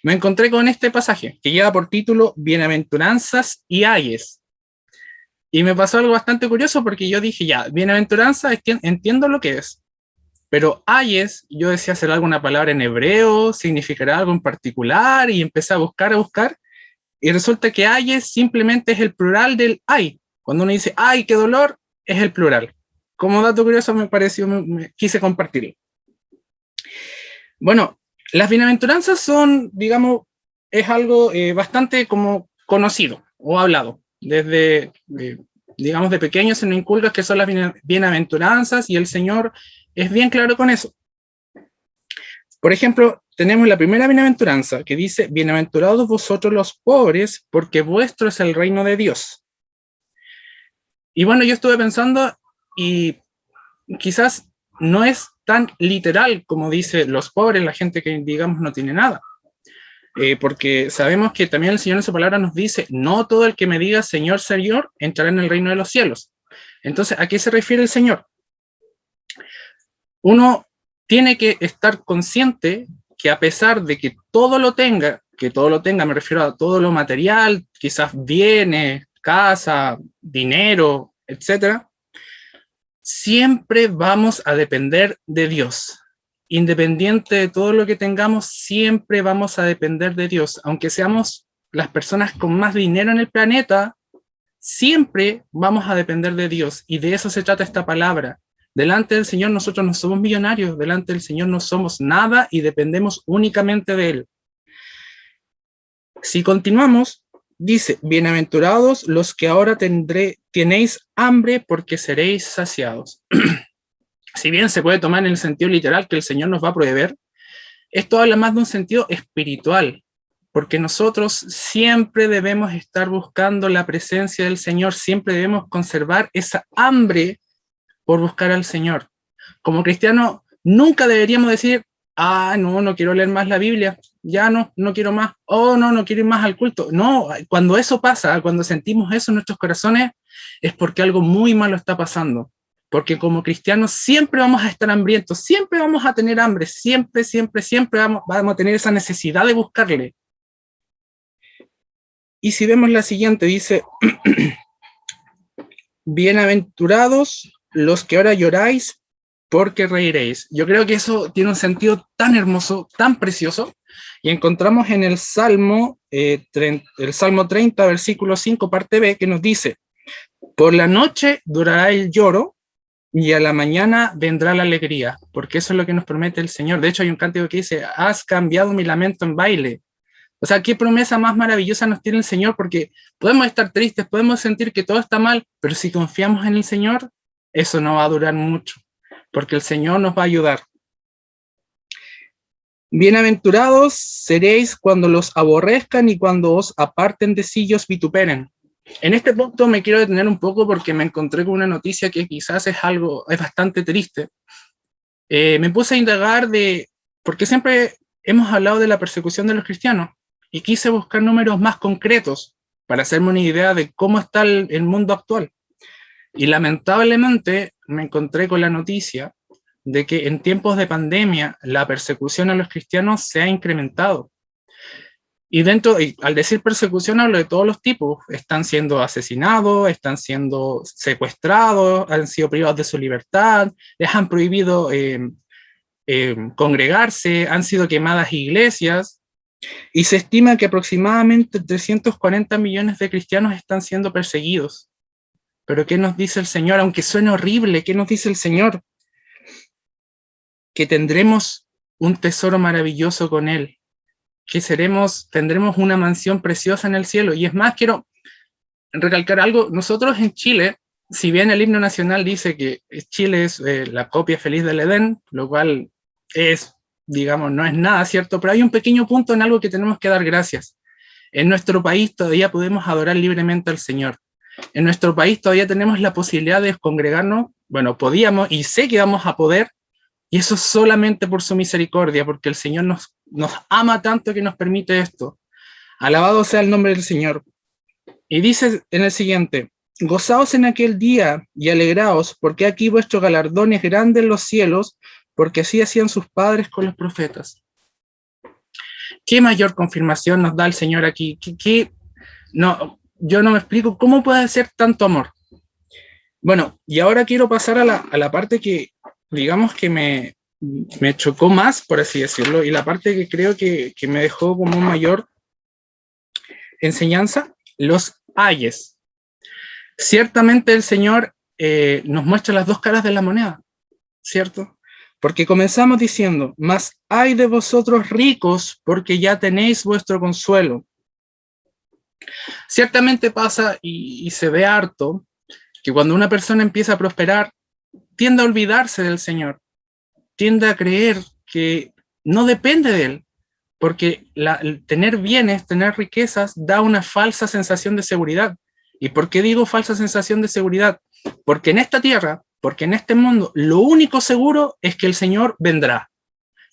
me encontré con este pasaje que lleva por título Bienaventuranzas y ayes. Y me pasó algo bastante curioso porque yo dije, ya, bienaventuranza entiendo lo que es, pero ayes, yo decía, ¿será alguna palabra en hebreo? ¿Significará algo en particular? Y empecé a buscar, y resulta que ayes simplemente es el plural del ay. Cuando uno dice, ay, qué dolor, es el plural. Como dato curioso me pareció, quise compartirlo. Bueno, las bienaventuranzas son, digamos, es algo bastante como conocido o hablado. Desde, digamos, de pequeños se nos inculca que son las bienaventuranzas y el Señor es bien claro con eso. Por ejemplo, tenemos la primera bienaventuranza que dice, bienaventurados vosotros los pobres, porque vuestro es el reino de Dios. Y bueno, yo estuve pensando y quizás no es tan literal como dice los pobres, la gente que digamos no tiene nada. Porque sabemos que también el Señor en su palabra nos dice, no todo el que me diga Señor, Señor, entrará en el reino de los cielos. Entonces, ¿a qué se refiere el Señor? Uno tiene que estar consciente que a pesar de que todo lo tenga, me refiero a todo lo material, quizás bienes, casa, dinero, etcétera, siempre vamos a depender de Dios. Independiente de todo lo que tengamos, siempre vamos a depender de Dios. Aunque seamos las personas con más dinero en el planeta, siempre vamos a depender de Dios. Y de eso se trata esta palabra. Delante del Señor nosotros no somos millonarios, delante del Señor no somos nada y dependemos únicamente de Él. Si continuamos, dice, bienaventurados los que ahora tenéis hambre porque seréis saciados. Si bien se puede tomar en el sentido literal que el Señor nos va a proveer, esto habla más de un sentido espiritual, porque nosotros siempre debemos estar buscando la presencia del Señor, siempre debemos conservar esa hambre por buscar al Señor. Como cristiano, nunca deberíamos decir, no quiero leer más la Biblia, ya no quiero más, no quiero ir más al culto. No, cuando eso pasa, cuando sentimos eso en nuestros corazones, es porque algo muy malo está pasando. Porque como cristianos siempre vamos a estar hambrientos, siempre vamos a tener hambre, siempre vamos a tener esa necesidad de buscarle. Y si vemos la siguiente, dice, bienaventurados los que ahora lloráis, porque reiréis. Yo creo que eso tiene un sentido tan hermoso, tan precioso, y encontramos en el Salmo 30, versículo 5, parte B, que nos dice, por la noche durará el lloro, y a la mañana vendrá la alegría, porque eso es lo que nos promete el Señor. De hecho, hay un cántico que dice, has cambiado mi lamento en baile. O sea, qué promesa más maravillosa nos tiene el Señor, porque podemos estar tristes, podemos sentir que todo está mal, pero si confiamos en el Señor, eso no va a durar mucho, porque el Señor nos va a ayudar. Bienaventurados seréis cuando los aborrezcan y cuando os aparten de sí y os vituperen. En este punto me quiero detener un poco porque me encontré con una noticia que quizás es bastante triste. Me puse a indagar porque siempre hemos hablado de la persecución de los cristianos y quise buscar números más concretos para hacerme una idea de cómo está el mundo actual. Y lamentablemente me encontré con la noticia de que en tiempos de pandemia la persecución a los cristianos se ha incrementado. Y al decir persecución hablo de todos los tipos, están siendo asesinados, están siendo secuestrados, han sido privados de su libertad, les han prohibido congregarse, han sido quemadas iglesias, y se estima que aproximadamente 340 millones de cristianos están siendo perseguidos. Pero ¿qué nos dice el Señor? Aunque suene horrible, ¿qué nos dice el Señor? Que tendremos un tesoro maravilloso con Él, que tendremos una mansión preciosa en el cielo. Y es más, quiero recalcar algo, nosotros en Chile, si bien el himno nacional dice que Chile es la copia feliz del Edén, lo cual es, digamos, no es nada cierto, pero hay un pequeño punto en algo que tenemos que dar gracias. En nuestro país todavía podemos adorar libremente al Señor. En nuestro país todavía tenemos la posibilidad de congregarnos, bueno, podíamos y sé que vamos a poder, y eso solamente por su misericordia, porque el Señor nos ama tanto que nos permite esto. Alabado sea el nombre del Señor. Y dice en el siguiente, gozaos en aquel día y alegraos, porque aquí vuestro galardón es grande en los cielos, porque así hacían sus padres con los profetas. ¿Qué mayor confirmación nos da el Señor aquí? No, yo no me explico cómo puede ser tanto amor. Bueno, y ahora quiero pasar a la parte que, digamos que me chocó más, por así decirlo, y la parte que creo que me dejó como mayor enseñanza, los ayes. Ciertamente el Señor nos muestra las dos caras de la moneda, ¿cierto? Porque comenzamos diciendo, mas ay de vosotros ricos, porque ya tenéis vuestro consuelo. Ciertamente pasa y se ve harto que cuando una persona empieza a prosperar, tiende a olvidarse del Señor, tiende a creer que no depende de Él, porque el tener bienes, tener riquezas, da una falsa sensación de seguridad. ¿Y por qué digo falsa sensación de seguridad? Porque en esta tierra, porque en este mundo, lo único seguro es que el Señor vendrá.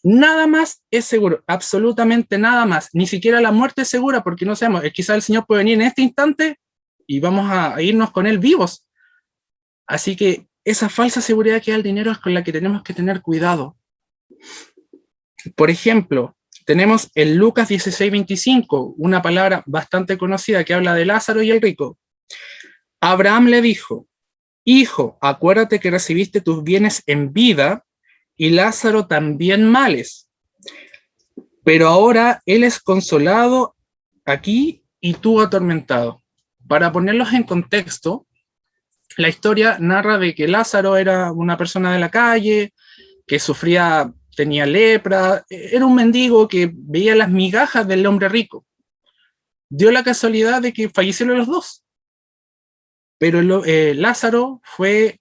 Nada más es seguro, absolutamente nada más. Ni siquiera la muerte es segura, porque no sabemos, quizás el Señor puede venir en este instante y vamos a irnos con Él vivos. Así que esa falsa seguridad que da el dinero es con la que tenemos que tener cuidado. Por ejemplo, tenemos en Lucas 16:25, una palabra bastante conocida que habla de Lázaro y el rico. Abraham le dijo, hijo, acuérdate que recibiste tus bienes en vida y Lázaro también males. Pero ahora él es consolado aquí y tú atormentado. Para ponerlos en contexto, la historia narra de que Lázaro era una persona de la calle, que sufría, tenía lepra, era un mendigo que veía las migajas del hombre rico. Dio la casualidad de que fallecieron los dos, pero Lázaro fue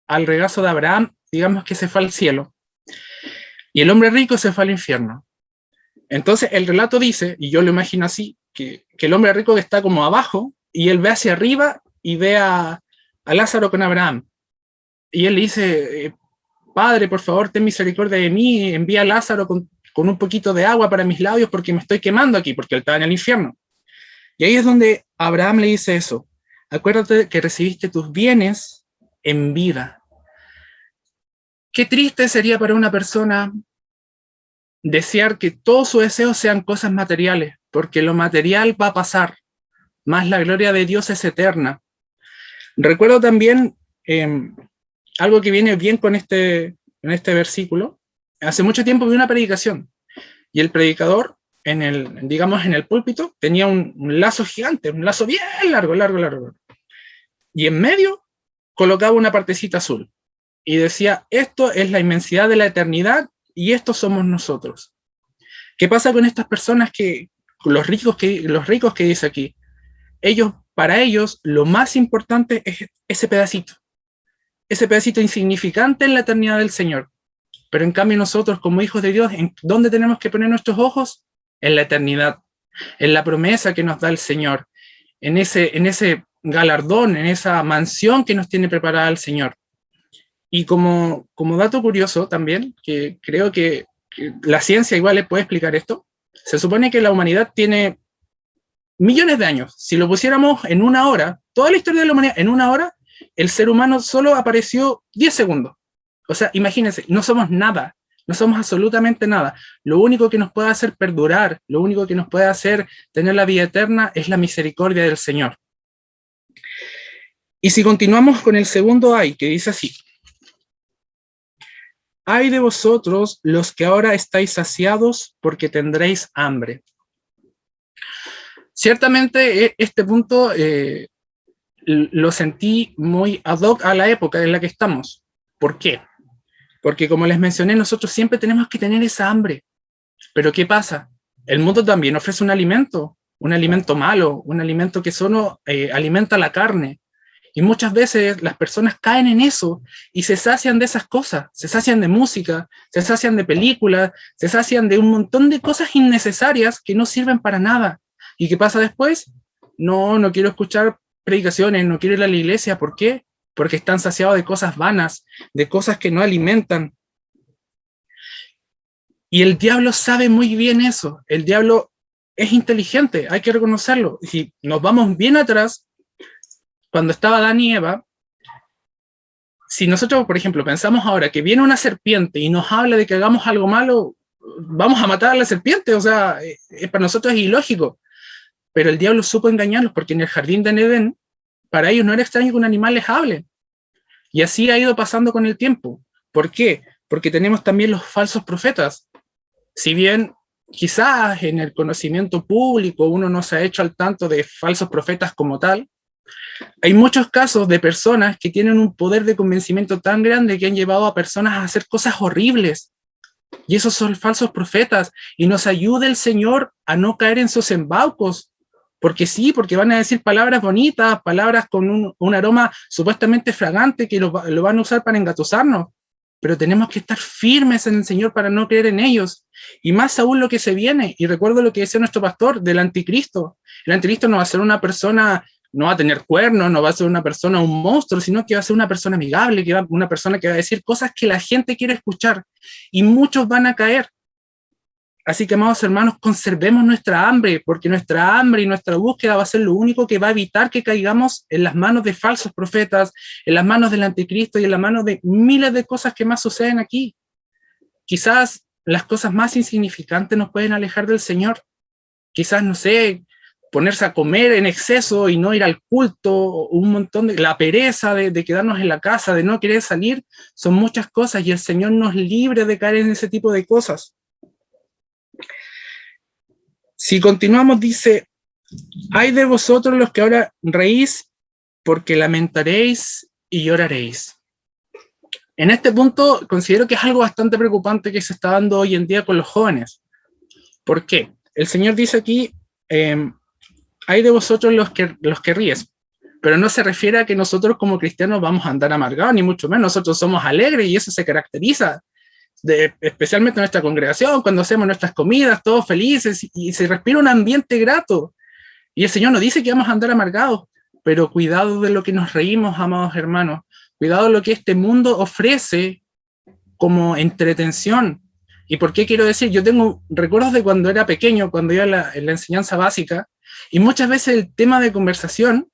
al regazo de Abraham, digamos que se fue al cielo, y el hombre rico se fue al infierno. Entonces el relato dice, y yo lo imagino así, que el hombre rico está como abajo, y él ve hacia arriba y ve a Lázaro con Abraham. Y él le dice, Padre, por favor, ten misericordia de mí, envía a Lázaro con un poquito de agua para mis labios porque me estoy quemando aquí, porque él estaba en el infierno. Y ahí es donde Abraham le dice eso, acuérdate que recibiste tus bienes en vida. Qué triste sería para una persona desear que todos sus deseos sean cosas materiales, porque lo material va a pasar, más la gloria de Dios es eterna. Recuerdo también algo que viene bien con en este versículo. Hace mucho tiempo vi una predicación y el predicador, digamos, en el púlpito, tenía un lazo gigante, un lazo bien largo, largo, largo. Y en medio colocaba una partecita azul y decía, esto es la inmensidad de la eternidad y estos somos nosotros. ¿Qué pasa con estas personas los ricos que dice aquí? Para ellos, lo más importante es ese pedacito insignificante en la eternidad del Señor. Pero en cambio nosotros, como hijos de Dios, ¿en dónde tenemos que poner nuestros ojos? En la eternidad, en la promesa que nos da el Señor, en ese galardón, en esa mansión que nos tiene preparada el Señor. Y como dato curioso también, que creo que la ciencia igual le puede explicar esto, se supone que la humanidad tiene millones de años. Si lo pusiéramos en una hora, toda la historia de la humanidad en una hora, el ser humano solo apareció 10 segundos. O sea, imagínense, no somos nada, no somos absolutamente nada. Lo único que nos puede hacer perdurar, lo único que nos puede hacer tener la vida eterna es la misericordia del Señor. Y si continuamos con el segundo ay, que dice así, ay de vosotros los que ahora estáis saciados porque tendréis hambre. Ciertamente este punto lo sentí muy ad hoc a la época en la que estamos. ¿Por qué? Porque como les mencioné, nosotros siempre tenemos que tener esa hambre. Pero ¿qué pasa? El mundo también ofrece un alimento malo, un alimento que solo alimenta la carne. Y muchas veces las personas caen en eso y se sacian de esas cosas, se sacian de música, se sacian de películas, se sacian de un montón de cosas innecesarias que no sirven para nada. ¿Y qué pasa después? No quiero escuchar predicaciones, no quiero ir a la iglesia. ¿Por qué? Porque están saciados de cosas vanas, de cosas que no alimentan. Y el diablo sabe muy bien eso. El diablo es inteligente, hay que reconocerlo. Si nos vamos bien atrás, cuando estaba Adán y Eva, si nosotros, por ejemplo, pensamos ahora que viene una serpiente y nos habla de que hagamos algo malo, vamos a matar a la serpiente, o sea, para nosotros es ilógico. Pero el diablo supo engañarlos, porque en el jardín de Edén, para ellos no era extraño que un animal les hable. Y así ha ido pasando con el tiempo. ¿Por qué? Porque tenemos también los falsos profetas. Si bien quizás en el conocimiento público uno no se ha hecho al tanto de falsos profetas como tal, hay muchos casos de personas que tienen un poder de convencimiento tan grande que han llevado a personas a hacer cosas horribles. Y esos son falsos profetas. Y nos ayude el Señor a no caer en sus embaucos. Porque sí, porque van a decir palabras bonitas, palabras con un aroma supuestamente fragante que lo van a usar para engatusarnos. Pero tenemos que estar firmes en el Señor para no creer en ellos. Y más aún lo que se viene. Y recuerdo lo que decía nuestro pastor del anticristo. El anticristo no va a ser una persona, no va a tener cuernos, no va a ser una persona, un monstruo, sino que va a ser una persona amigable, una persona que va a decir cosas que la gente quiere escuchar. Y muchos van a caer. Así que, amados hermanos, conservemos nuestra hambre, porque nuestra hambre y nuestra búsqueda va a ser lo único que va a evitar que caigamos en las manos de falsos profetas, en las manos del anticristo y en las manos de miles de cosas que más suceden aquí. Quizás las cosas más insignificantes nos pueden alejar del Señor. Quizás, no sé, ponerse a comer en exceso y no ir al culto, un montón de la pereza de quedarnos en la casa, de no querer salir, son muchas cosas y el Señor nos libre de caer en ese tipo de cosas. Si continuamos, dice, ay de vosotros los que ahora reís, porque lamentaréis y lloraréis. En este punto considero que es algo bastante preocupante que se está dando hoy en día con los jóvenes. ¿Por qué? El Señor dice aquí, hay de vosotros los que ríes, pero no se refiere a que nosotros como cristianos vamos a andar amargados, ni mucho menos. Nosotros somos alegres y eso se caracteriza, especialmente en nuestra congregación, cuando hacemos nuestras comidas, todos felices y se respira un ambiente grato. Y el Señor nos dice que vamos a andar amargados, pero cuidado de lo que nos reímos, amados hermanos. Cuidado de lo que este mundo ofrece como entretención. ¿Y por qué quiero decir? Yo tengo recuerdos de cuando era pequeño, cuando iba en la enseñanza básica, y muchas veces el tema de conversación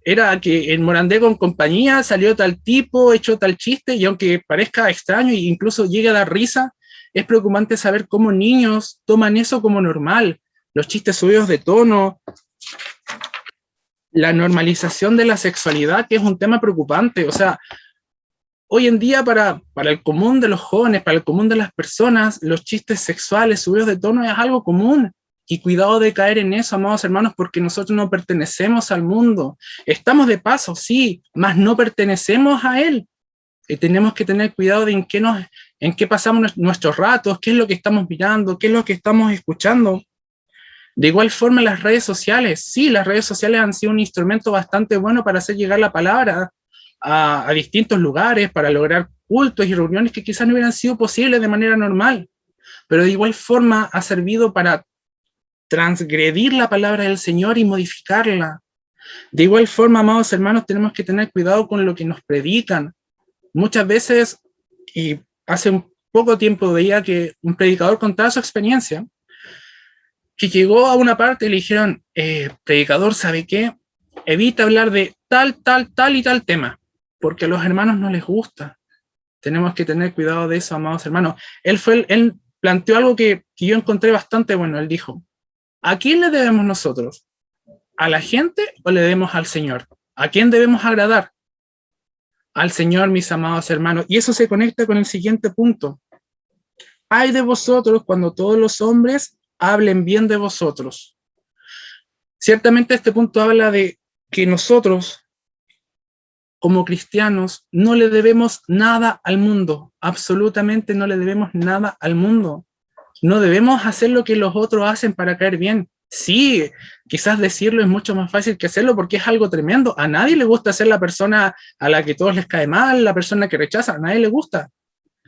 era que en Morandé con compañía salió tal tipo, echó tal chiste, y aunque parezca extraño e incluso llegue a dar risa, es preocupante saber cómo niños toman eso como normal. Los chistes subidos de tono, la normalización de la sexualidad, que es un tema preocupante. O sea, hoy en día para el común de los jóvenes, para el común de las personas, los chistes sexuales subidos de tono es algo común. Y cuidado de caer en eso, amados hermanos, porque nosotros no pertenecemos al mundo. Estamos de paso, sí, mas no pertenecemos a él. Y tenemos que tener cuidado de en qué pasamos nuestros ratos, qué es lo que estamos mirando, qué es lo que estamos escuchando. De igual forma, las redes sociales, sí, las redes sociales han sido un instrumento bastante bueno para hacer llegar la palabra a distintos lugares, para lograr cultos y reuniones que quizás no hubieran sido posibles de manera normal, pero de igual forma ha servido para transgredir la palabra del Señor y modificarla. De igual forma, amados hermanos, tenemos que tener cuidado con lo que nos predican. Muchas veces, y hace un poco tiempo veía que un predicador contaba su experiencia, que llegó a una parte y le dijeron, predicador, ¿sabe qué? Evita hablar de tal y tal tema, porque a los hermanos no les gusta. Tenemos que tener cuidado de eso, amados hermanos. Él planteó algo que yo encontré bastante bueno. Él dijo, ¿a quién le debemos nosotros? ¿A la gente o le debemos al Señor? ¿A quién debemos agradar? Al Señor, mis amados hermanos. Y eso se conecta con el siguiente punto. Ay de vosotros cuando todos los hombres hablen bien de vosotros. Ciertamente este punto habla de que nosotros, como cristianos, no le debemos nada al mundo, absolutamente no le debemos nada al mundo. No debemos hacer lo que los otros hacen para caer bien. Sí, quizás decirlo es mucho más fácil que hacerlo porque es algo tremendo. A nadie le gusta ser la persona a la que todos les cae mal, la persona que rechaza, a nadie le gusta.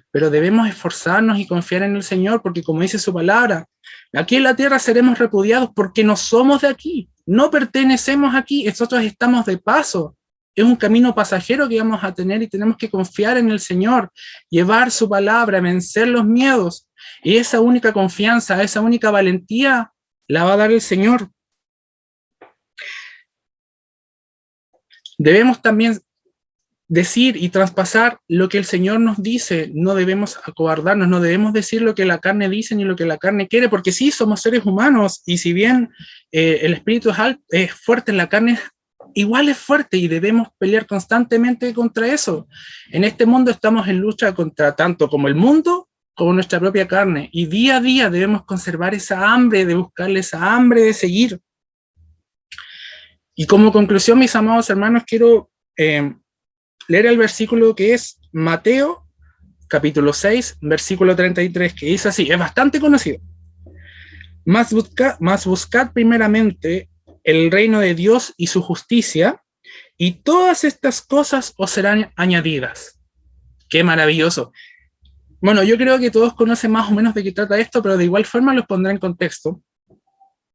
Pero debemos esforzarnos y confiar en el Señor porque como dice su palabra, aquí en la tierra seremos repudiados porque no somos de aquí, no pertenecemos aquí, nosotros estamos de paso. Es un camino pasajero que vamos a tener y tenemos que confiar en el Señor, llevar su palabra, vencer los miedos. Y esa única confianza, esa única valentía la va a dar el Señor. Debemos también decir y traspasar lo que el Señor nos dice. No debemos acobardarnos, no debemos decir lo que la carne dice ni lo que la carne quiere, porque sí, somos seres humanos, y si bien el espíritu es fuerte en la carne, igual es fuerte, y debemos pelear constantemente contra eso. En este mundo estamos en lucha contra tanto como el mundo como nuestra propia carne, y día a día debemos conservar esa hambre, de buscarle esa hambre de seguir. Y como conclusión, mis amados hermanos, quiero leer el versículo que es Mateo, capítulo 6, versículo 33, que dice así, es bastante conocido. Mas buscad primeramente el reino de Dios y su justicia, y todas estas cosas os serán añadidas. Qué maravilloso. Bueno, yo creo que todos conocen más o menos de qué trata esto, pero de igual forma los pondré en contexto.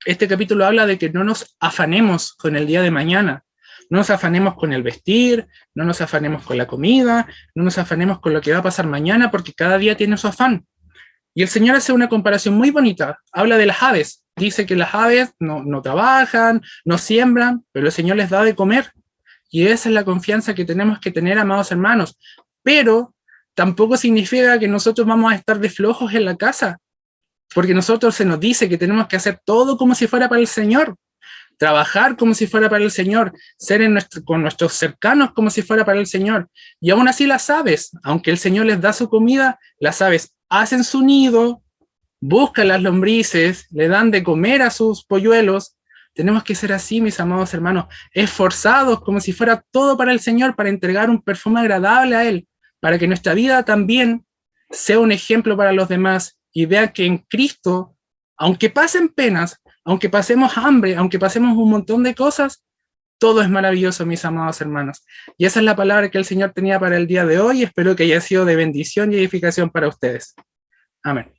Este capítulo habla de que no nos afanemos con el día de mañana, no nos afanemos con el vestir, no nos afanemos con la comida, no nos afanemos con lo que va a pasar mañana, porque cada día tiene su afán. Y el Señor hace una comparación muy bonita, habla de las aves, dice que las aves no trabajan, no siembran, pero el Señor les da de comer. Y esa es la confianza que tenemos que tener, amados hermanos. Pero tampoco significa que nosotros vamos a estar de flojos en la casa, porque nosotros se nos dice que tenemos que hacer todo como si fuera para el Señor, trabajar como si fuera para el Señor, ser con nuestros cercanos como si fuera para el Señor. Y aún así las aves, aunque el Señor les da su comida, las aves hacen su nido, buscan las lombrices, le dan de comer a sus polluelos. Tenemos que ser así, mis amados hermanos, esforzados como si fuera todo para el Señor, para entregar un perfume agradable a Él, para que nuestra vida también sea un ejemplo para los demás y vean que en Cristo, aunque pasen penas, aunque pasemos hambre, aunque pasemos un montón de cosas, todo es maravilloso, mis amados hermanos. Y esa es la palabra que el Señor tenía para el día de hoy. Espero que haya sido de bendición y edificación para ustedes. Amén.